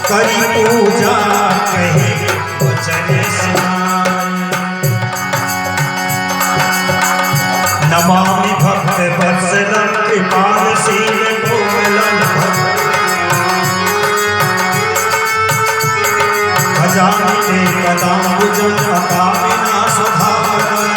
करी पूजा कहे वचन स्नान। नमामि भक्त वत्सलं कृपालशील कोमलं भजामि ते पदाम्बुजं अकामिनाशधावनं।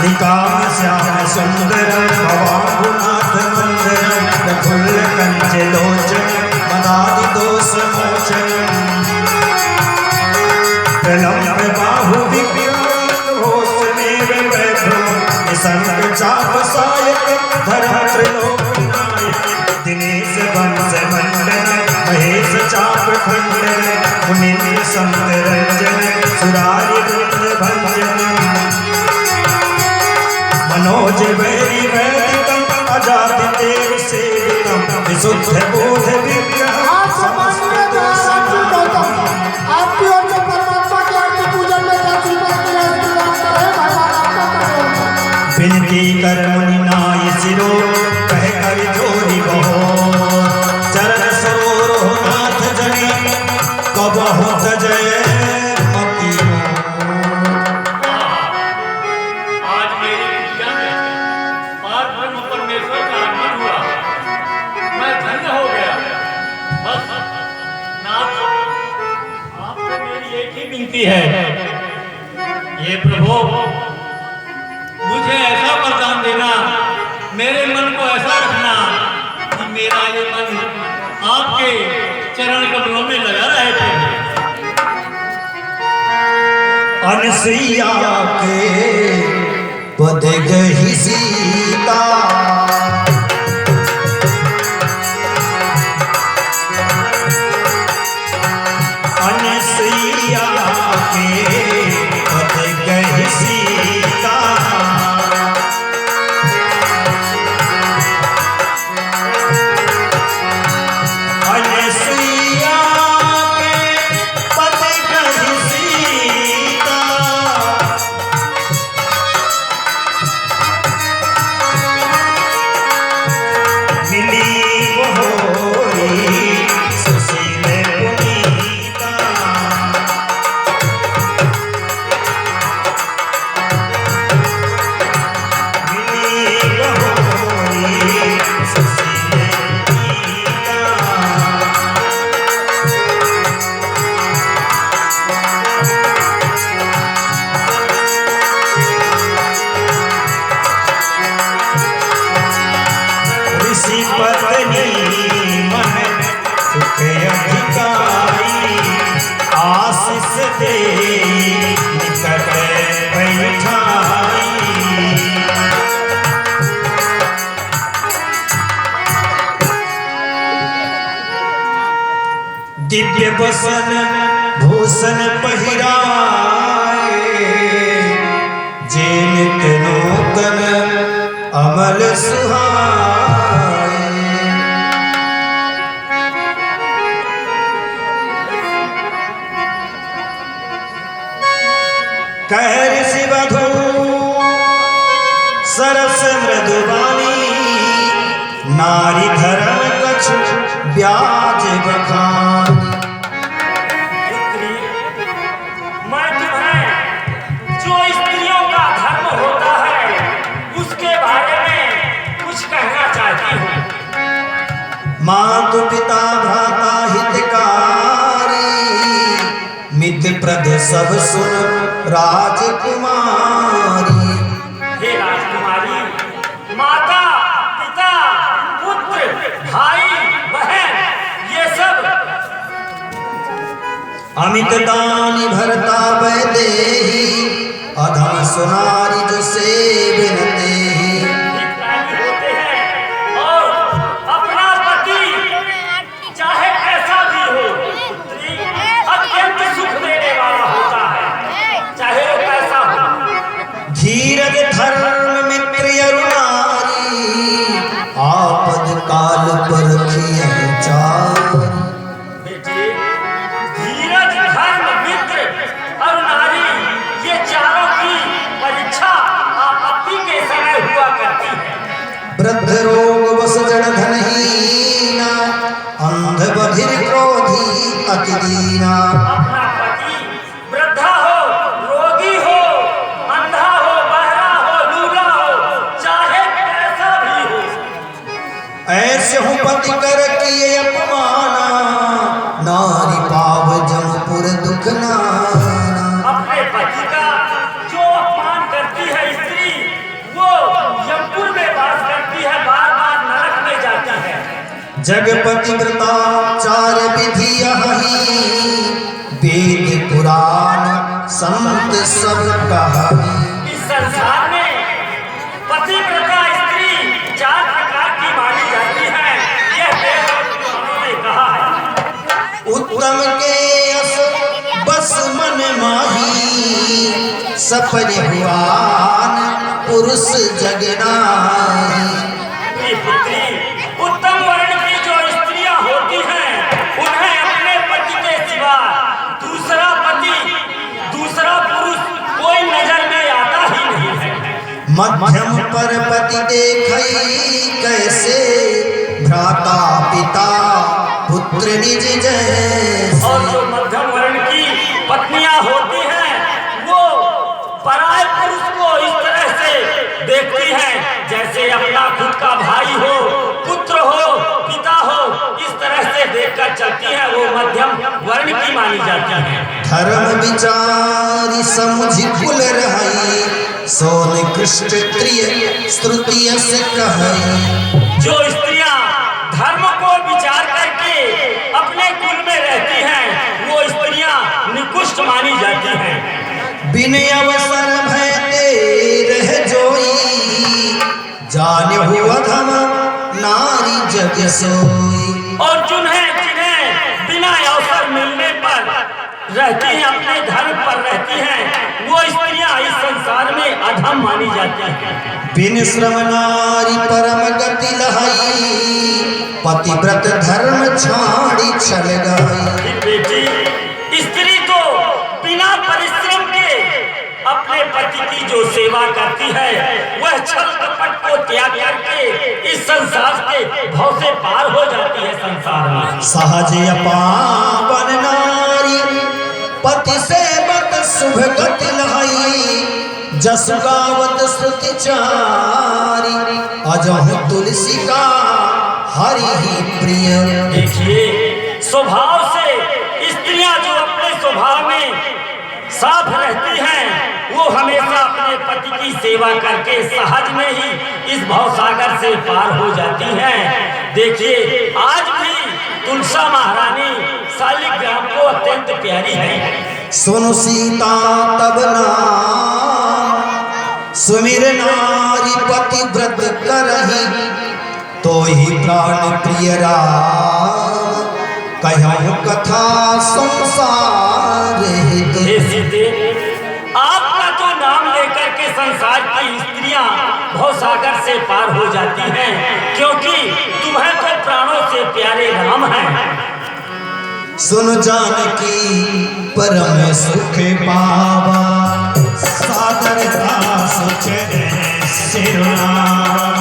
निकामश्यामसुन्दरं भवाम्बुनाथमन्दरं प्रफुल्लकञ्चलोचनं मदादिदोषमोचनं। प्रलम्ब बाहुविग्रहोऽस्मेव वैभवं निसर्गचापसायकं धरात्रलोकनायकं। दिनेश वंशमण्डनं महेश चापखण्डनं मुनीन्द्र संतरञ्जनं सुरारिवृन्दभञ्जनं। मनोज वैरी वैदिकं अजादिदेव सेवितं विशुद्ध बोध विग्रहं। आपकी ओर से परमात्मा की आरती पूजन में विनती कर मुनि नाय सिरो कह कर जोरी बहो। चरण सरोरो नाथ जने कबहु तजय मति। आज मेरी पूजा में परब्रह्म परमेश्वर का आगमन हुआ, मैं धन्य हो गया। बस नाथ, आपसे मेरी एक ही विनती है, ये प्रभु मुझे ऐसा वरदान देना, मेरे मन को ऐसा रखना कि मेरा ये मन आपके चरण कमलों में लगा रहे थे। अनसुईया के पद गही सीता अनसुईया के पद गही सीता। अनसुईया के पद गही सीता। मिली बहोरी सुशील पुनीता। मिली बहोरी सुशील पुनीता। ऋषि पत्नी मन सुख अधिकारी। आशीष दे निकट बैठाई। दिव्य बसन भूषण पहिराए। जे नित नूतन अमल सुहाए। कह ऋषि वधू सरस मृदुवाणी। नारी धर्म कछु ब्याज बखानी। मैं तुम्हें जो स्त्रियों का धर्म होता है उसके बारे में कुछ कहना चाहती हूँ। मातु पिता भ्राता हितकारी। मित्र प्रद सब सुन राजकुमारी। हे राजकुमारी, माता पिता पुत्र भाई बहन ये सब अमित दानी भरता वैदेही। अधम सुनारी जो सेवन देहि। हितकारी होते हैं और अपना पति चाहे ऐसा भी हो पुत्री अत्यंत सुख देने वाला होता है, चाहे वो कैसा हो। धीरज धर्म मित्र अरुणारी। आपद काल पर रखिए चार। बेटी, धीरज धर्म मित्र और नारी ये चारों की परीक्षा आपत्ति के समय हुआ करती है। वृद्ध रोग बस जड़ धन ही दीना। अपना पति वृद्धा हो, रोगी हो, अंधा हो, बहरा हो, लूला हो, चाहे कैसा भी हो, ऐसे हूँ पति कर किए अपमाना, नारी पाव जमपुर दुख नाना। अपने पति का जो अपमान करती है स्त्री, वो यमपुर में वास करती है, बार बार नरक में जाती है। जगपति व्रता चार विधि यही, वेद पुराण संत सब कहाई। इस संसार में पतिव्रता स्त्री 4 प्रकार की मानी जाती है, यह वेद और पुराणों ने कहा है। उत्तम के यश बस मन माही, सपने हुआन पुरुष जगनाई। ये पुत्री उत्तम वर्ण की जो स्त्रियां होती हैं, उन्हें अपने पति के सिवा दूसरा पति, दूसरा पुरुष कोई नजर में आता ही नहीं है। मध्यम पर पति देखई कैसे, भ्राता पिता पुत्र निज जैसे। और जो मध्यम वर्ण की पत्नियां होती हैं, वो पराये पुरुष को इस तरह से देखती हैं जैसे अपना खुद का भाई हो, पुत्र हो, पिता हो, इस तरह से देखकर चलती है, वो मध्यम वर्ण की मानी जाती है। धर्म विचारी समुझ कुल रही, सोन कृष्ण त्रिय स्तुतिय से कहई। जो स्त्रियां धर्म को विचार करके अपने कुल में रहती हैं, वो स्त्रियां निकृष्ट मानी जाती हैं। बिन अवसर भयते रह जोई, जाने हुआ धम नारी जग सोई। और जिन्हें बिना अवसर मिलने पर रहती हैं, अपने धर्म पर रहती हैं, वो स्त्रियां इस संसार में अधम मानी जाती हैं। बिन श्रम नारी परम गति लहाई, पतिव्रत धर्म छाड़ी छल गई। बेटी, स्त्री तो बिना परिश्रम के अपने पति की जो सेवा करती है, वह छल कपट को त्याग करके इस संसार के भव से पार हो जाती है। संसार में सहज अपावन नारी, पति सेवक शुभ गति लहाई। जस गावत श्रुति चारी, अजहु तुलसी का हरि ही प्रिय। देखिए, स्वभाव से स्त्रियां जो अपने स्वभाव में साफ रहती हैं, वो हमेशा अपने पति की सेवा करके सहज में ही इस भवसागर से पार हो जाती हैं। देखिए, आज भी तुलसा महारानी शालिग्राम को अत्यंत प्यारी है। सुनु सीता तब नाम, सुमिर नारी पति व्रत करही, तो ही प्राण प्रिय राम, कहूँ कथा संसार हित। हे सीते, आपका जो नाम लेकर के संसार की स्त्रियां भवसागर से पार हो जाती हैं, क्योंकि तुम्हें तो प्राणों से प्यारे राम हैं। सुन जानकी परम सुख पावा, सादर दास चरण सिरनावा।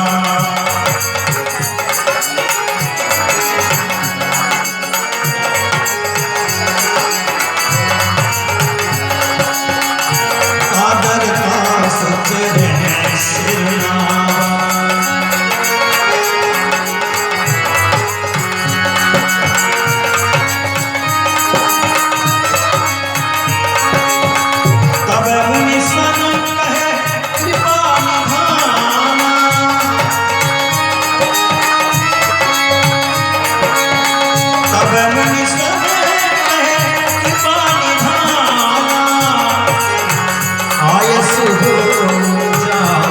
सादर दास चरण सिरनावा। तब मुनि सन कहे कृपा निधाना, तब मुनि सन कहे कृपा निधाना। आयस हो जाओ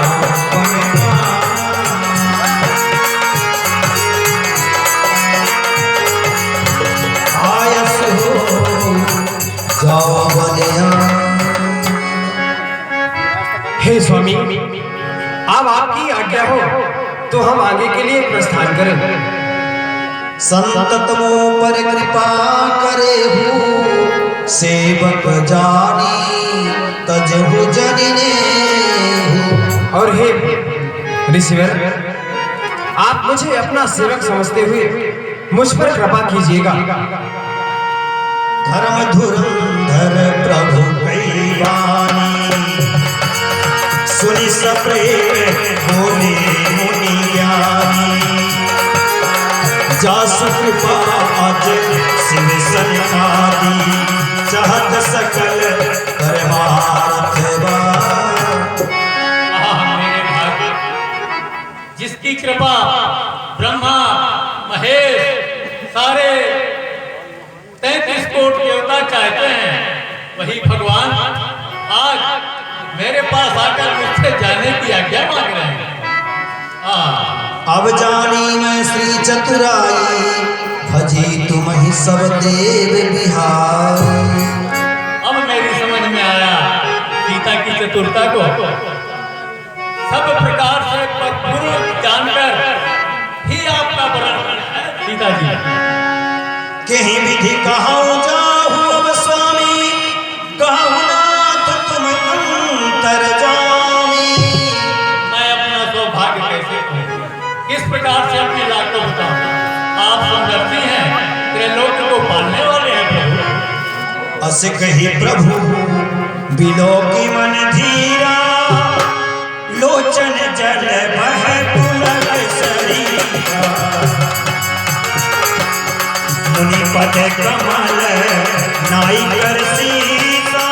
बलिदाना, आयस हो जाओ बलिदाना। हे स्वामी, अब आपकी आज्ञा हो तो हम आगे के लिए प्रस्थान करें। संत तुमो पर कृपा करे हो, सेवक जानी तजहु जनिने हो। और हे ऋषिवर, आप मुझे अपना सेवक समझते हुए मुझ पर कृपा कीजिएगा। धर्म धुरंधर प्रभु कैवानी सुनि सप्रेम बोले मुनि ज्ञानी जासु कृपा अज शिव सन्निधानी चाहत सकल परमार्थ मेरे भाई, जिसकी कृपा ब्रह्मा महेश सारे 33 कोट देवता चाहते हैं, वही भगवान आज मेरे पास आकर मुझसे जाने की आज्ञा मांग रहे हैं। अब जानी मैं श्री चतुराई भजी तुम ही सब देव बिहारी। अब मेरी समझ में आया सीता की चतुरता को, सब प्रकार से पूर्ण जानकर ही आपका वर्णन है सीता जी। कहीं विधि कहाऊं जाहू अब स्वामी कहूं नाथ तुम अंतर जामी। मैं अपना सौभाग्य कैसे कहूं, किस प्रकार से अपने लाभ को बताऊं। आप समझती हैं, त्रिलोक को पालने वाले हैं प्रभु। अस कही प्रभु बिलो की मन धीरा लोचन जल बह पुलक शरीरा मुनि पद कमल नाई कर सीसा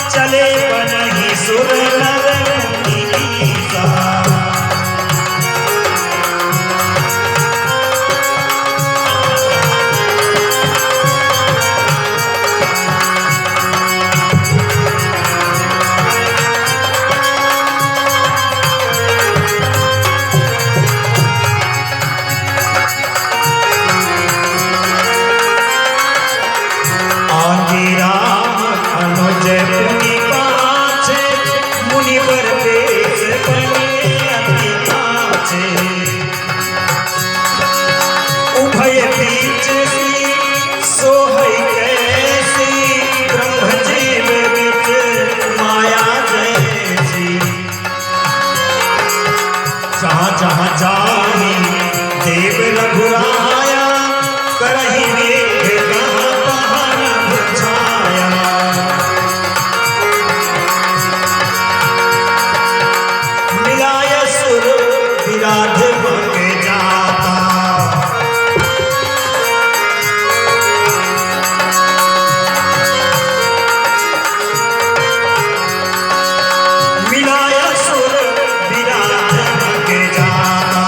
चले बनहि सुर नर मुनि सा। जहाँ जाहि देव रघुराया करहि वेद कहाँ पहर छाया। मिलाय सुर विराध बन जाता मिलाय सुर विराध बन जाता।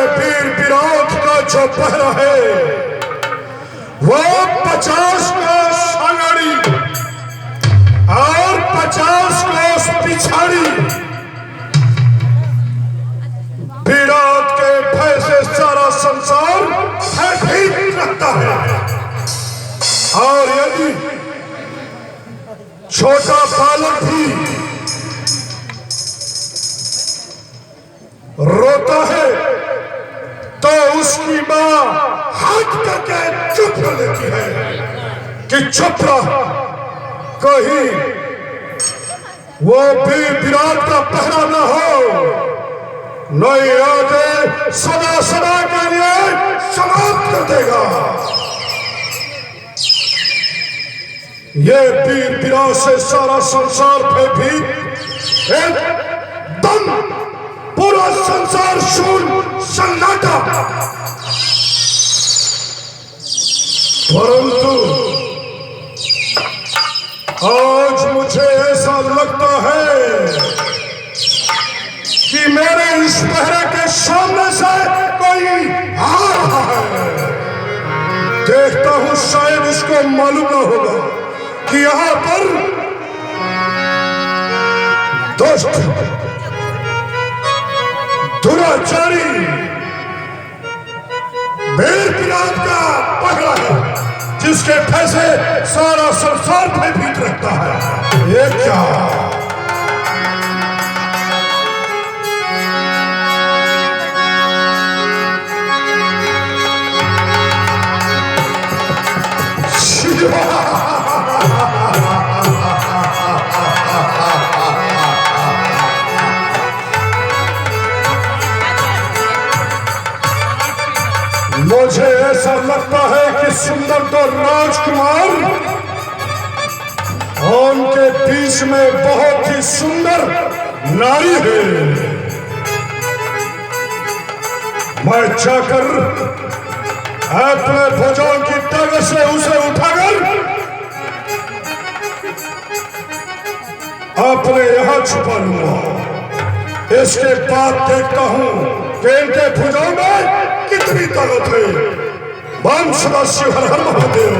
वीर विराट का जो पहरा है वो 50 कोस आगाड़ी और 50 कोस पिछाड़ी। विराट के भय से सारा संसार भयभीत रहता है, और यदि छोटा बालक भी रोता है तो उसकी मां हाथ करके चुप कर लेती है कि चुप रहो, कहीं वो वीर विराट का पहरा न हो, नहीं आगे सदा सदा के लिए समाप्त कर देगा। ये वीर विराट से सारा संसार भयभीत, एकदम पूरा संसार शून्य सन्नाटा। परंतु आज मुझे ऐसा लगता है कि मेरे इस पहरे के सामने से कोई आ रहा है। देखता हूं शायद इसको मालूम न होगा कि यहां पर दुष्ट दुराचारी वीर विराट का पगड़ा है, जिसके पैसे सारा संसार भयभीत रहता है। ये क्या मुझे ऐसा लगता है कि सुंदर तो राजकुमार और उनके बीच में बहुत ही सुंदर नारी है। मैं जाकर अपने भुजाओं की ताकत से उसे उठाकर अपने यहां छुपा लूंगा। इसके बाद देखता हूं कि इनके भुजाओं में कितनी ताकत है। बम सदाशिव हर हर महादेव।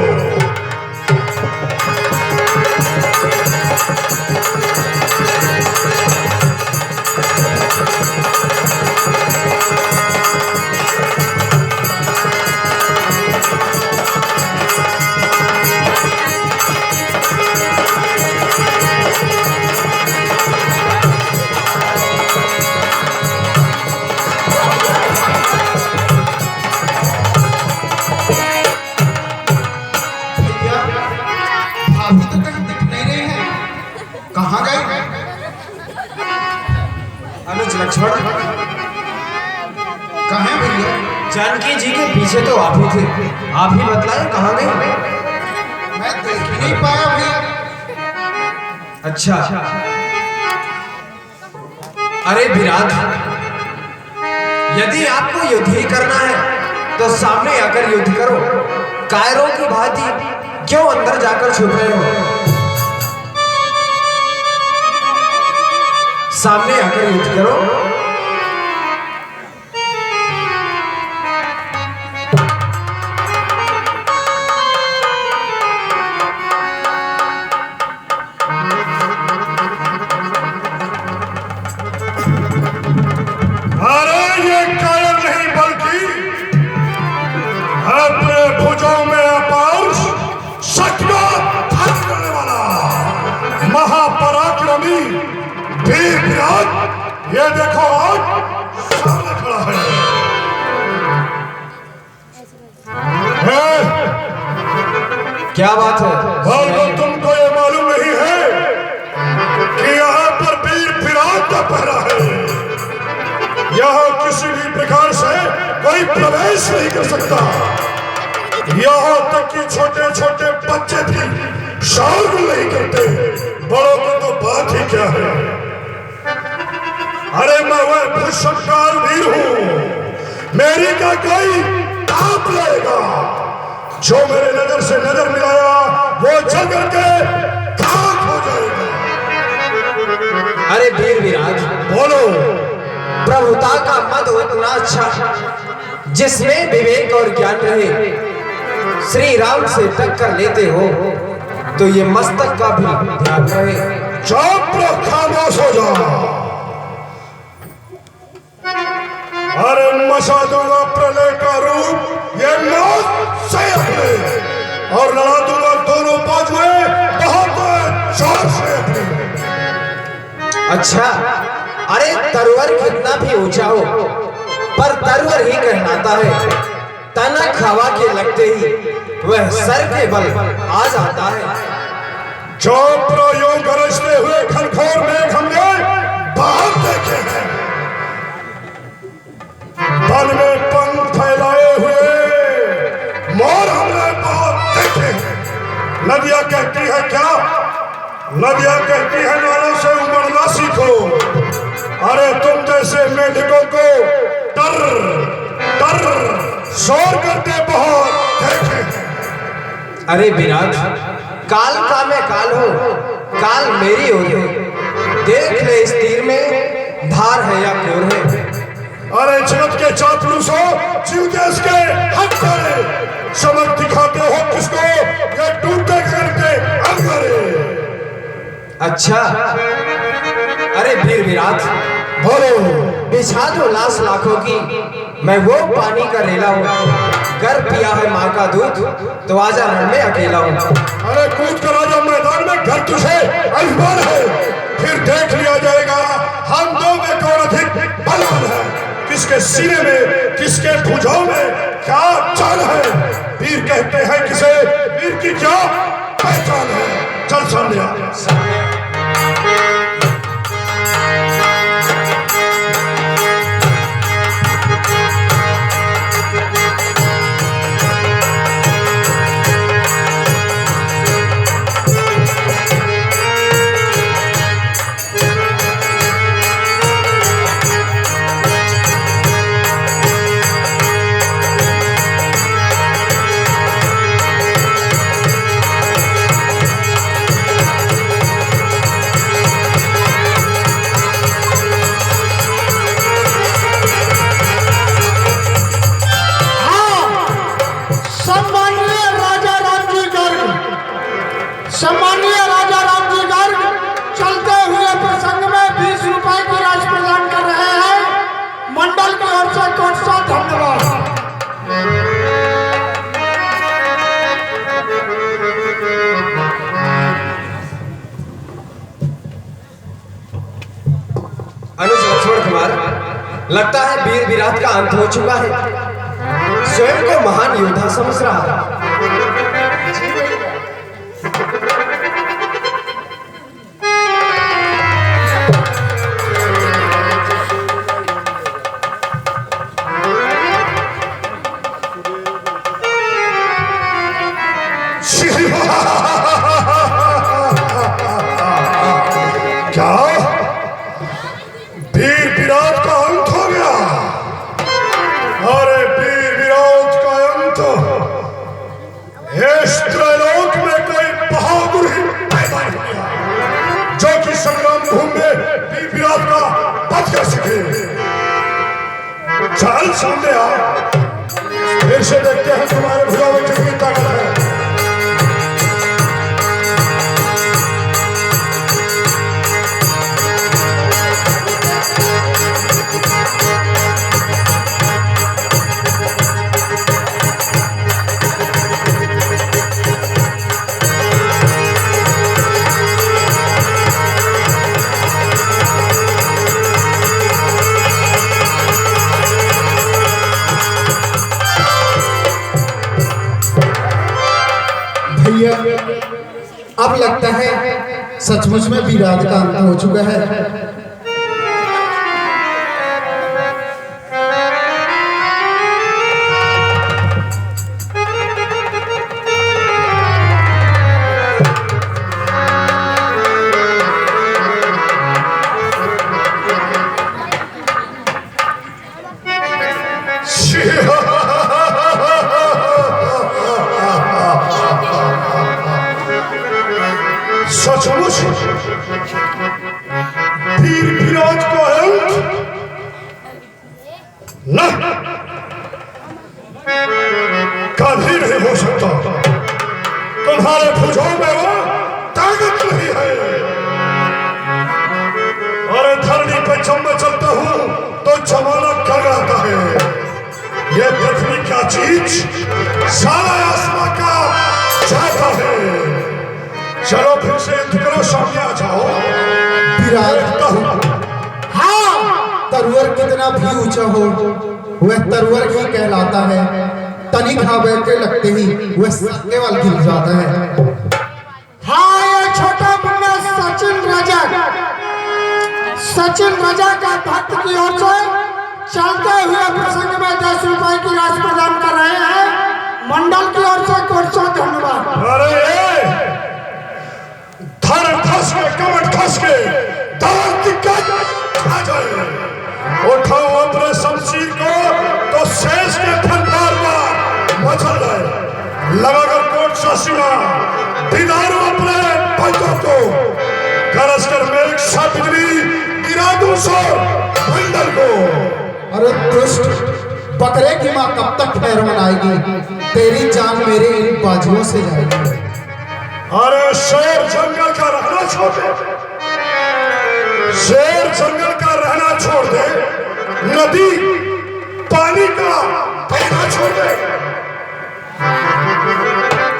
लक्ष्मण कहाँ है भैया? जानकी जी के पीछे तो आप ही थे, आप ही बतलाए कहाँ गए? मैं देख ही नहीं पाया भैया। अच्छा, अरे विराट, यदि आपको युद्ध ही करना है तो सामने आकर युद्ध करो। कायरों की भांति क्यों अंदर जाकर छुप रहे हो? सामने आकर युद्ध करो। अरे ये कायर नहीं बल्कि अपने भुजाओं में अपार शक्ति धारण करने वाला महापराक्रमी वीर विराट, ये देखो आज सामने खड़ा है। क्या बात है? बोलो, तुमको ये मालूम नहीं है कि यहाँ पर वीर विराट का पहरा है। यहाँ किसी भी प्रकार से कोई प्रवेश नहीं कर सकता। यहाँ तक कि छोटे छोटे बच्चे भी शौर्य नहीं करते, बड़ों को तो बात ही क्या है। अरे मैं वह भूषणकार वीर हूं, मेरी का कोई ताप लेगा। जो मेरे नजर से नजर मिलाया वो जल करके खाक हो जाएगा। अरे वीर विराट, बोलो। प्रभुता का मद उतना अच्छा जिसमें विवेक और ज्ञान रहे, श्री राम से टक्कर लेते हो तो ये मस्तक का भी ध्यान रहे। चुप रहो, खामोश हो जाओ। अरे मचा दूंगा प्रलय का रूप ये मौत से अपने, और लड़ा दूंगा दोनों बाजुएं बहुत जोर से अपने। अच्छा, अरे तरवर कितना भी ऊंचा हो पर तरवर ही कहलाता है। तनक हवा के लगते ही वह सर के बल आ जाता है। जो प्रयोग गरजते हुए खनखोर मेघ हमने बहुत देखे हैं। वन में पंख फैलाए हुए मोर हमने बहुत देखे हैं। नदियां कहती है क्या? नदियां कहती है नालों से उमड़ना सीखो। अरे तुम जैसे मेढकों को टर टर शोर करते बहुत देखे हैं। अरे विराट, काल का मैं काल हूं, काल मेरी हो। देख ले इस तीर में धार है या कोर है। अरे जगत के चापलूस हो, जीव देश के हक करे, समझ दिखाते हो किसको, ये टूटे घर के अंदर। अच्छा, अरे वीर विराट, बोलो। बिछा दो लाश लाखों की, मैं वो पानी का रेला हूँ। कर पिया है माँ का दूध, तो आजा रण में अकेला हूँ। अरे कूद कर आजा मैदान में, घर तुझे अभिमान है, फिर देख लिया जाएगा हम दो में कौन अधिक बलवान है, किसके सीने में किसके भुजाओं में क्या चाल है। वीर कहते हैं किसे, वीर की क्या पहचान है। चल सामने आ। सम्मानीय राजा राम जी गर्ग चलते हुए प्रसंग में 20 रुपए की राशि प्रदान कर रहे हैं। मंडल की ओर से कोट सा धन्यवाद। अनुज लक्ष्मण कुमार, लगता है वीर विराट का अंत हो चुका है। स्वयं को महान योद्धा समझ रहा है। क्या वीर विराट का अंत हो गया? अरे वीर विराट का अंत, इस त्रैलोक में कोई बहादुर ही पैदा नहीं हुआ जो कि संग्राम भूमि में वीर विराट का वध कर सके। चल सामने आ, फिर से देखते हैं तुम्हारे भुजाओं में कितनी ताकत है। भैया, अब लगता है सचमुच में विराट का अंत हो चुका है। सचमुच वीर विराट का अंत न कभी नहीं हो सकता। तुम्हारे भुजाओं में वो ताकत नहीं है। और धरनी पे जब मैं चलता हूं तो जमाना कर आता है। ये पृथ्वी क्या चीज सारा आसमां का जाता है। चलो फिर से युद्ध करो, सामने आ जाओ। विराट, हाँ, तरवर कितना भी ऊंचा हो वह तरवर ही कहलाता है। तनिक हवा के लगते ही वह केवल गिर जाता है। हाँ, ये छोटा मुन्ना सचिन रजा का भक्त की ओर से चलते हुए प्रसंग में 10 रुपए की राशि प्रदान कर रहे हैं। मंडल की ओर से कोट धन्यवाद। अरे धर धस के कमर खस के दांत दिक्कत आ जाए। उठाओ अपने शमशीर को तो शेष के फनकार पर मचल जाए। लगाकर कोट शासिना बिदारो अपने पंजों को गरज कर मेघ सा बिजली गिरा दूं उस बंदर को। अरे दुष्ट, बकरे की माँ कब तक खैर मनाएगी? तेरी जान मेरे इन बाजुओं से जाएगी। अरे शेर जंगल का रहना छोड़ दे, शेर जंगल का रहना छोड़ दे, नदी पानी का बहना छोड़ दे।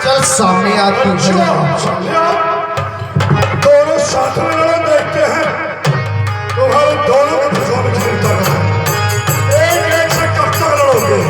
चल सामने आती है। दोनों साथ में लड़ो, देखते हैं तुम्हारे दोनों के भुजों में खेलता रहा, एक एक से कब तक लड़ोगे।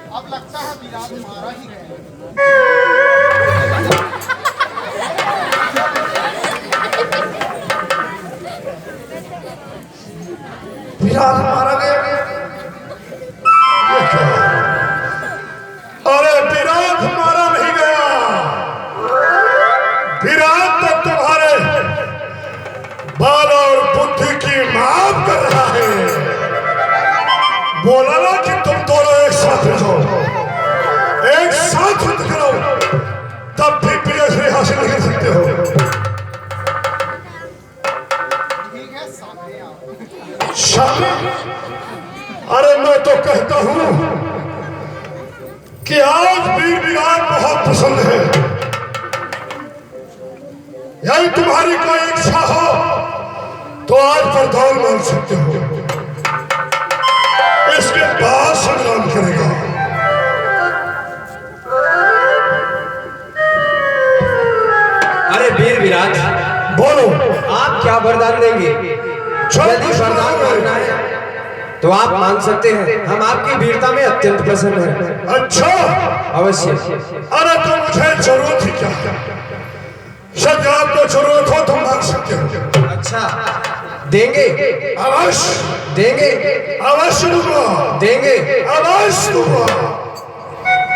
अब लगता है विराट मारा ही गया। विराट मारा गया। ये क्या? अरे विराट मारा नहीं गया, विराट तो तुम्हारे बाल और बुद्धि की माप कर रहा है। बोला ना कि तुम दोनों एक साथ रहो, एक साथ युद्ध करो, तब भी विजय हासिल नहीं कर सकते हो। ठीक है, सामने आओ। सामने? अरे मैं तो कहता हूं कि आज वीर विराट बहुत पसंद है। यदि तुम्हारी कोई इच्छा हो तो आज वरदान मांग सकते हो, इसके बाद संग्राम करेगा। अरे वीर विराट, बोलो। आप क्या वरदान देंगे? यदि वरदान मांगना है तो आप मांग सकते हैं, हम आपकी वीरता में अत्यंत प्रसन्न हैं। अच्छा, अवश्य। अरे तो मुझे जरूरत ही क्या है? शायद आपको जरूरत हो तो मांग सकते हो। अच्छा, देंगे? अवश्य देंगे? अवश्य दूंगा, देंगे? अवश्य दूंगा।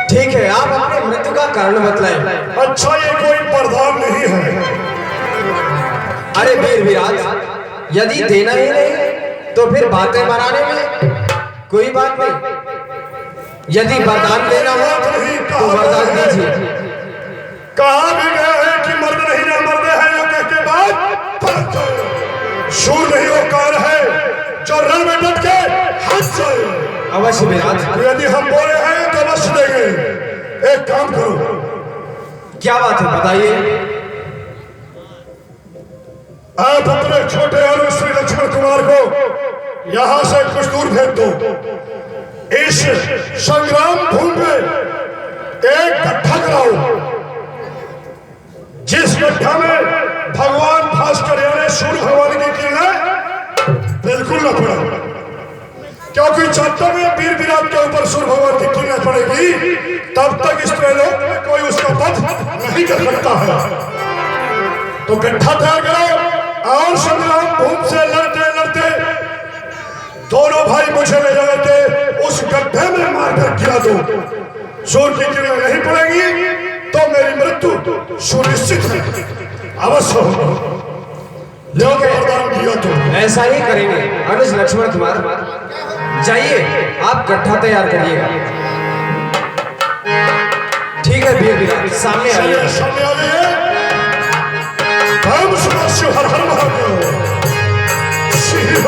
ठीक है, आप अपने मृत्यु का कारण बतलाएं। अच्छा, ये कोई वरदान नहीं है। अरे वीर विराट, यदि देना ही नहीं तो फिर बातें बनाने में कोई बात नहीं। यदि वरदान देना हो तो वरदान दीजिए। कहा भी गया है कि मर्द नहीं ना मर्द है, या कह के बाद शूर नहीं वो कार है जो रण में डट के हट जाए। अवश्य विराट। यदि हम बोले हैं तो अवश्य देंगे। एक काम करो। क्या बात है, बताइए। आप अपने छोटे और श्री लक्ष्मण कुमार को यहां से कुछ दूर भेज दो। इस संग्राम भूमि में एक गड्ढा कराओ, जिस गड्ढा में भगवान भास्कर यानी सूर्य भगवान की किरणें बिल्कुल न पड़े, क्योंकि जब तक वीर विराट के ऊपर सूर्य भगवान की किरणें पड़ेगी तब तक इस त्रैलोक में कोई उसका वध नहीं कर सकता है। तो गड्ढा तैयार करो और संग्राम भूमि से लड़ते लड़ते दोनों भाई मुझे ले जाते उस गड्ढे में मारकर गिरा दो। सूर्य की किरणें नहीं पड़ेगी तो मेरी मृत्यु सुनिश्चित है, अवश्य होगा। वरदान दिया तो ऐसा ही करेंगे। अनुज लक्ष्मण कुमार, जाइए आप गड्ढा तैयार करिएगा। ठीक है वीर विराट, सामने आइए। सामने आ गए। हम शिव हर हर महादेव शिव।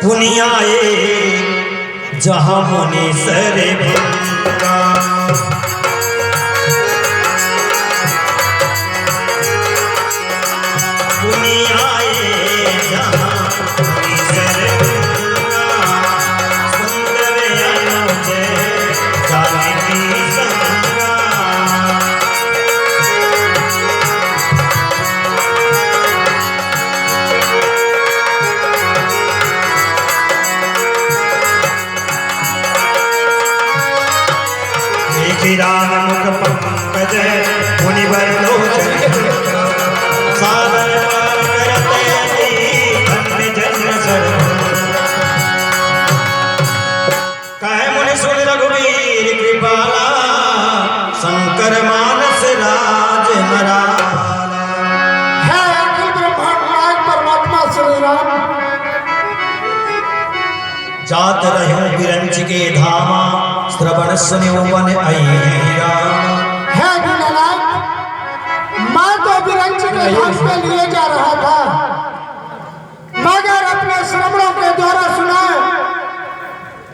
पुनियाए जहाँ मुनि सरे भंगा पुनियाए जहाँ मुनि सरे भंगा सुंदर अनुज जानकी संगा राम मुख पंकज मुनिवर लोचन सादर करते धन्य जन शरण कहे मुनि सुन रघुवीर कृपाला शंकर मानस राज मराला है अखिल ब्रह्मांड नायक परमात्मा श्री राम। जात रहो विरंच के धामा श्रवण सुनिवन अय्या है दीनानाथ, मैं तो विरंच के घाट पे लिए जा रहा था, मगर अपने श्रवणों के द्वारा सुना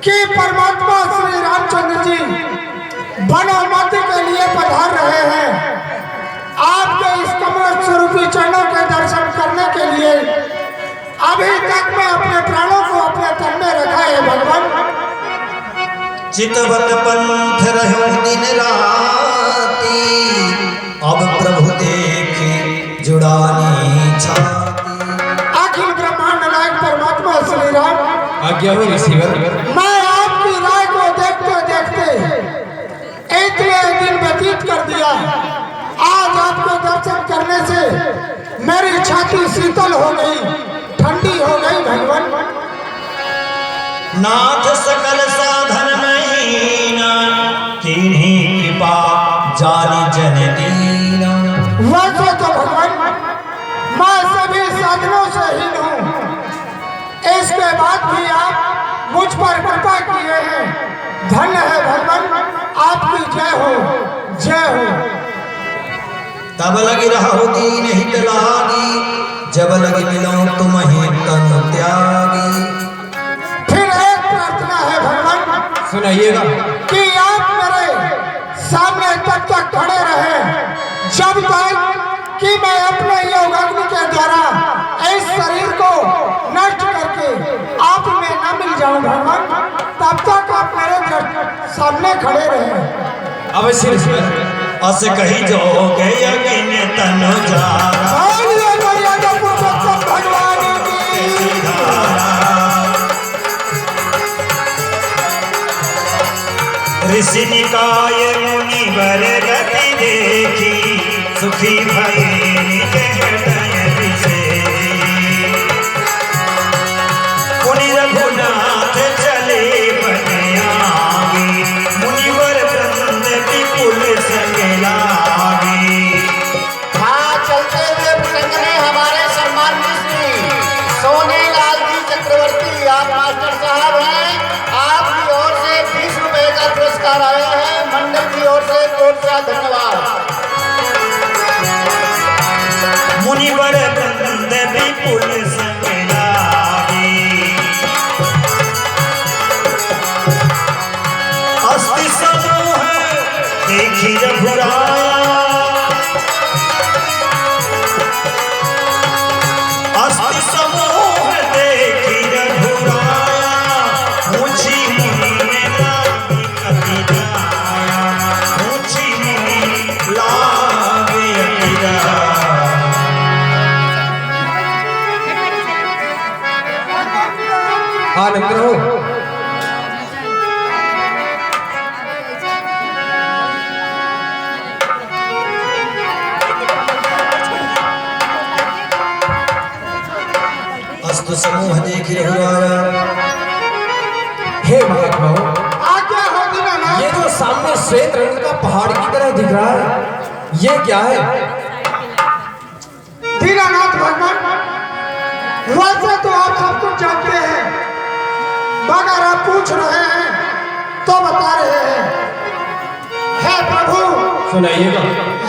कि परमात्मा श्री रामचंद्र जी वनौमध्य के लिए पधार रहे हैं। आपके इस कमल स्वरूपी चरणों के दर्शन करने के लिए अभी तक मैं अपने प्राणों को अपने तन में रखा है भगवान। चितवत पंथ रहो दिन राती अब प्रभु देखे जुड़ानी छाती अखिल ब्रह्मांड नायक परमात्मा श्री राम। आज्ञा हो रिसीवर। मैं आपकी राय को देखते देखते इतने दिन व्यतीत कर दिया। आज आपको दर्शन करने से मेरी छाती शीतल हो गई, ठंडी हो गई भगवान। नाथ सकल साधन महीना तिन्हीं कृपा जानी जन दीना वैसे तो भगवान मैं सभी साधनों से हीन हूँ, इसके बाद भी आप मुझ पर कृपा किए हैं। धन्य है भगवान, आपकी जय हो, जय हो। तब लगी रहो दीन हित लागी जब लगी मिलो तुम ही तनु त्यागी फिर एक प्रार्थना है भगवान, सुनाइएगा कि आप मेरे सामने तब तक खड़े रहे जब तक कि मैं अपने योग अग्नि के द्वारा इस शरीर को नष्ट करके आप में न मिल जाऊं भगवान। तब तक आप मेरे सामने खड़े रहे। अवश्य रिसीवर। अस कही जो गया किने तनु जारा बोलिए मर्यादा पुरुषोत्तम भगवान की। ऋषि निकाय मुनिवर गति देखी सुखी भई निज हृदय विषेरी मुनि रघुनाथ चले बनियागी मुनिवर वृंद विपुल संग लागी हाँ, चलते हुए प्रसंग में हमारे सम्मानित श्री सोनेलाल जी चक्रवर्ती आप मास्टर साहब हैं। आपकी ओर से 20 रुपए का पुरस्कार आया है। मंडल की ओर से कोट सा धन्यवाद। मुनिवर वृंद विपुल संग लागी अस्थि समूह देखी रघुराया अस्थि समूह देखी रघुराया मुझी मुनि ने लागी अति जाया मुझी मुनि लागी अति जाया आनंद रहो। अस्तु समूह देखी रघुराया हे महात्माओं, आज्ञा हो दीनानाथ। ये जो सामने श्वेत रंग का पहाड़ की तरह दिख रहा है, ये क्या है? दीनानाथ भगवान, वैसे तो आप सब कुछ जानते हैं, मगर आप पूछ रहे हैं तो बता रहे हैं। हे प्रभु, सुनाइएगा।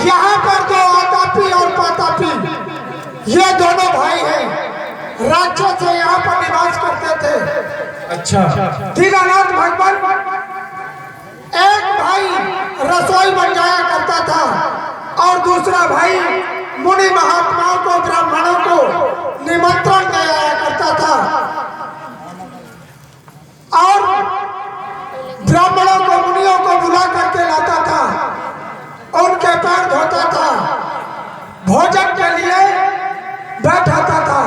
यहाँ पर तो आतापी और पातापी ये दोनों भाई हैं, राक्षस से यहाँ पर निवास करते थे। अच्छा। दीनानाथ भगवान एक भाई रसोई बन जाया करता था और दूसरा भाई मुनि महात्माओं को, ब्राह्मणों को निमंत्रण दे आया करता था और ब्राह्मणों को, मुनियों को बुला करके लाता था, उनके पैर धोता था, भोजन के लिए बैठाता था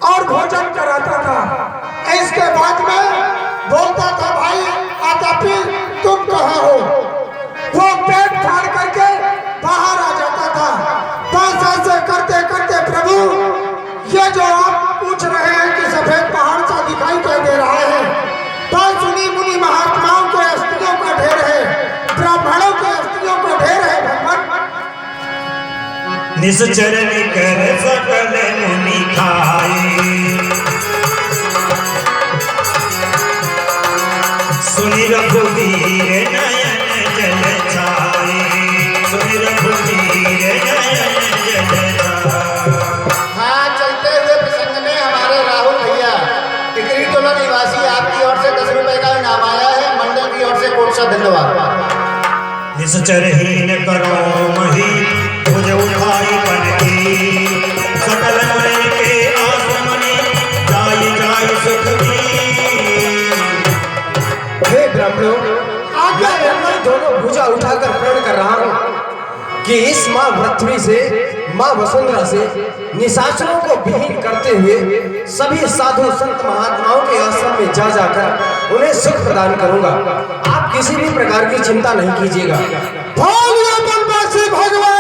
और भोजन कराता था। इसके बाद में बोलता था, भाई आतापी तुम कहाँ हो? वो पेट फाड़ करके बाहर आ जाता था। बस ऐसे करते करते प्रभु, ये जो आप पूछ रहे हैं कि सफेद पहाड़ सा दिखाई दे रहा है, बस उन्हीं मुनि महात्माओं के अस्थियों का ढेर है, ब्राह्मणों के अस्थियों का ढेर है भगवान। निश्चर कर सकल मुनि खाए, सुनि रघुवीर नयन जल छाए, सुनि रघुवीर नयन जल छाए। हाँ, चलते हुए प्रसंग में हमारे राहुल भैया टिकरी टोला निवासी आपकी ओर से 10 रुपए का इनाम आया है। मंडल की ओर से कोट सा धन्यवाद। निश्चरहीन करो मही तुझ उठाई बन की, सकल मुनि के आश्रम में जाई जाई सुख की। हे ब्राह्मणों, आज्ञा मैं दोनों भुजा उठाकर प्रण कर रहा हूँ कि इस माँ पृथ्वी से, माँ वसुंधरा से निशाचरों को विहीन करते हुए सभी साधु संत महात्माओं के आश्रम में जा जाकर उन्हें सुख प्रदान करूंगा। आप किसी भी प्रकार की चिंता नहीं कीजिएगा। बोलिए बनवासी भगवान